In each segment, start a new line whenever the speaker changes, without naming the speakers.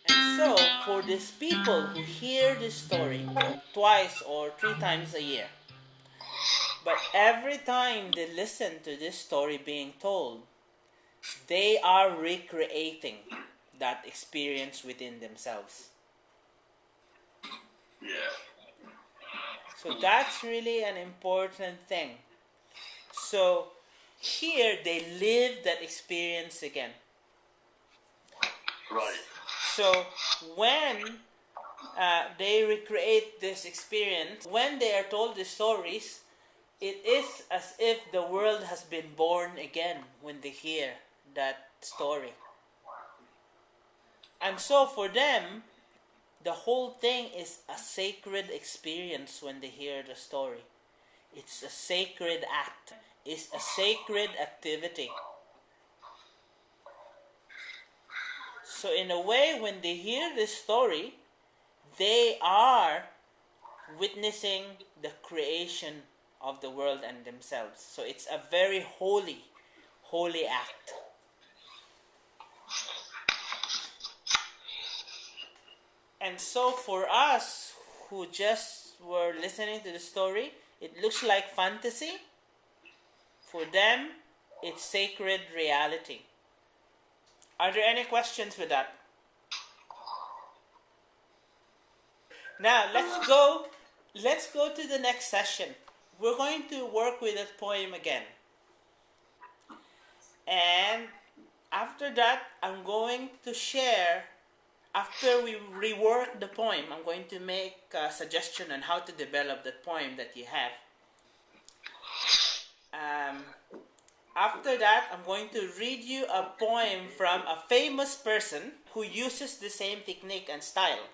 And so, for these people who hear this story twice or three times a year, but every time they listen to this story being told, they are recreating that experience within themselves.
Yeah.
So that's really an important thing. So here they live that experience again.
Right.
So when they recreate this experience, when they are told the stories, it is as if the world has been born again when they hear that story. And so for them, the whole thing is a sacred experience when they hear the story. It's a sacred act. It's a sacred activity. So in a way, when they hear this story, they are witnessing the creation of the world and themselves. So it's a very holy act. And so for us who just were listening to the story, it looks like fantasy. For them, it's sacred reality. Are there any questions with that? Now let's go to the next session. We're going to work with that poem again. And after that, I'm going to share, after we rework the poem, I'm going to make a suggestion on how to develop that poem that you have. After that, I'm going to read you a poem from a famous person who uses the same technique and style.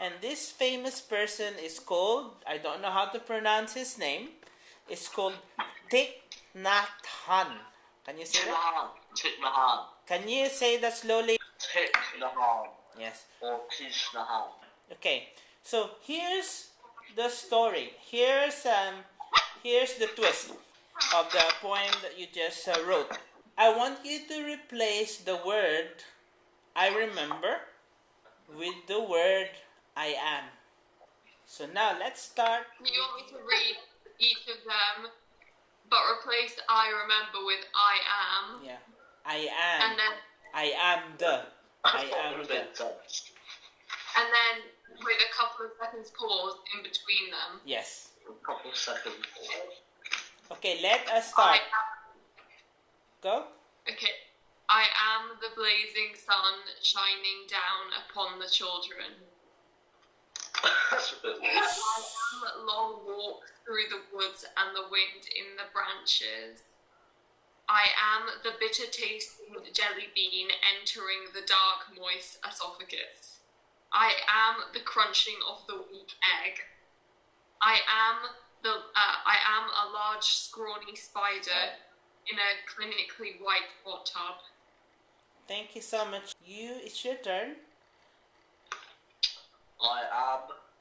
And this famous person is called, I don't know how to pronounce his name, it's called Thich Nhat Hanh. Can you say that?
Thich Nhat Hanh.
Can you say that slowly?
Thich Nhat Hanh.
Yes.
Or Thich Nhat Hanh.
Okay, so here's the story. Here's the twist of the poem that you just wrote. I want you to replace the word I remember with the word I am. So now let's start.
You want me to read each of them, but replace I remember with I am?
Yeah. I am.
And then
I am the. I am the.
And then with a couple of seconds pause in between them.
Yes.
A couple of seconds.
Okay, let us start. Go.
Okay. I am the blazing sun shining down upon the children.
That's a bit weird.
I am long walk through the woods and the wind in the branches. I am the bitter tasting jelly bean entering the dark, moist esophagus. I am the crunching of the weak egg. I am a large, scrawny spider in a clinically white hot tub.
Thank you so much. It's your turn.
I am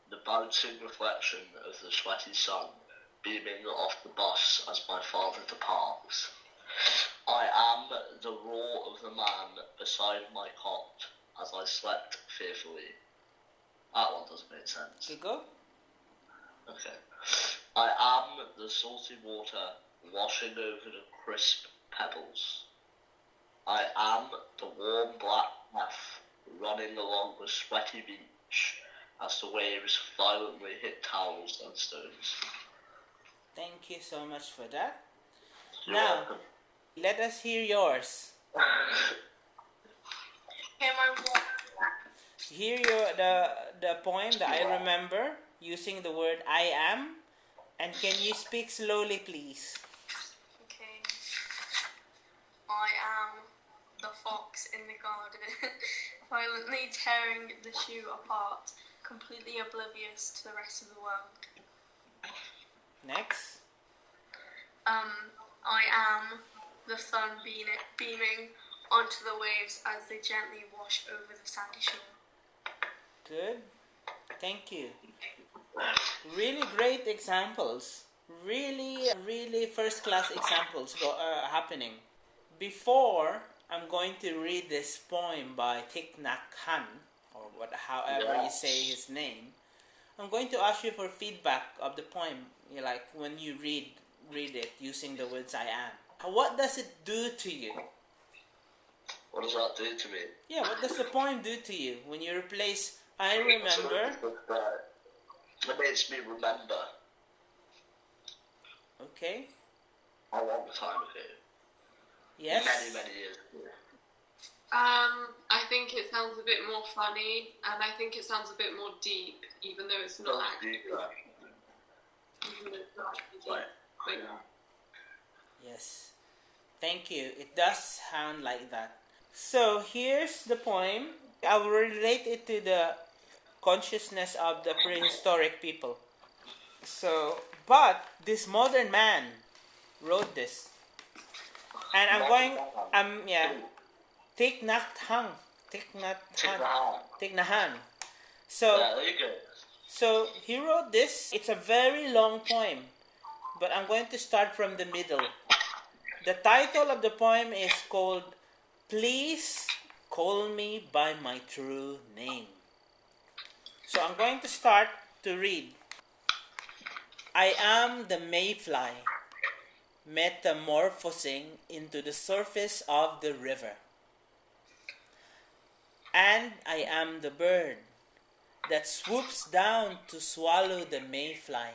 the bouncing reflection of the sweaty sun beaming off the bus as my father departs. I am the roar of the man beside my cot as I slept fearfully. That one doesn't make sense.
You go.
Okay. I am the salty water washing over the crisp pebbles. I am the warm black path running along the sweaty beach as the waves violently hit towels and stones.
Thank you so much for that.
You're
Now,
welcome.
let us hear yours. Hear the poem that I remember using the word I am, and can you speak slowly, please?
Okay. I am the fox in the garden, violently tearing the shoe apart, completely oblivious to the rest of the world.
Next.
I am the sun beaming onto the waves as they gently wash over the sandy shore.
Good. Thank you. Really great examples. really first class examples happening. Before I'm going to read this poem by Thich Nhat Hanh, or however you say his name, I'm going to ask you for feedback of the poem. Like when you read it using the words I am. What does it do to you?
What does that do to me?
Yeah, what does the poem do to you when you replace I remember?
It makes me remember.
Okay.
A long time ago.
Yes.
Many years ago.
I think it sounds a bit more funny, and I think it sounds a bit more deep, even though it's not actually.
Yes. Thank you. It does sound like that. So here's the poem. I will relate it to the consciousness of the prehistoric people. So, but this modern man wrote this. And Thich Nhat Hanh. Thich Nhat Hanh. So,
there you go.
So he wrote this. It's a very long poem, but I'm going to start from the middle. The title of the poem is called Please Call Me by My True Name. So I'm going to start to read. I am the mayfly, metamorphosing into the surface of the river. And I am the bird that swoops down to swallow the mayfly.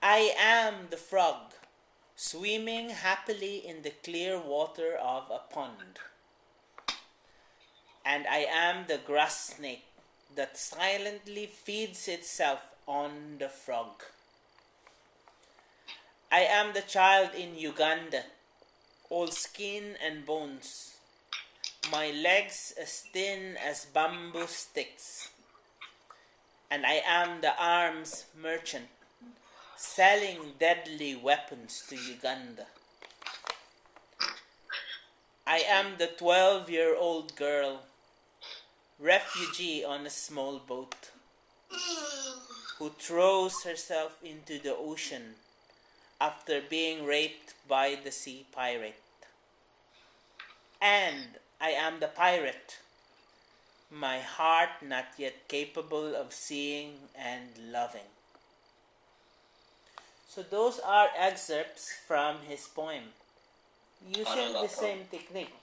I am the frog, swimming happily in the clear water of a pond. And I am the grass snake that silently feeds itself on the frog. I am the child in Uganda, all skin and bones, my legs as thin as bamboo sticks. And I am the arms merchant, selling deadly weapons to Uganda. I am the 12-year-old girl, refugee on a small boat, who throws herself into the ocean after being raped by the sea pirate. And I am the pirate, my heart not yet capable of seeing and loving. So those are excerpts from his poem, using the same technique.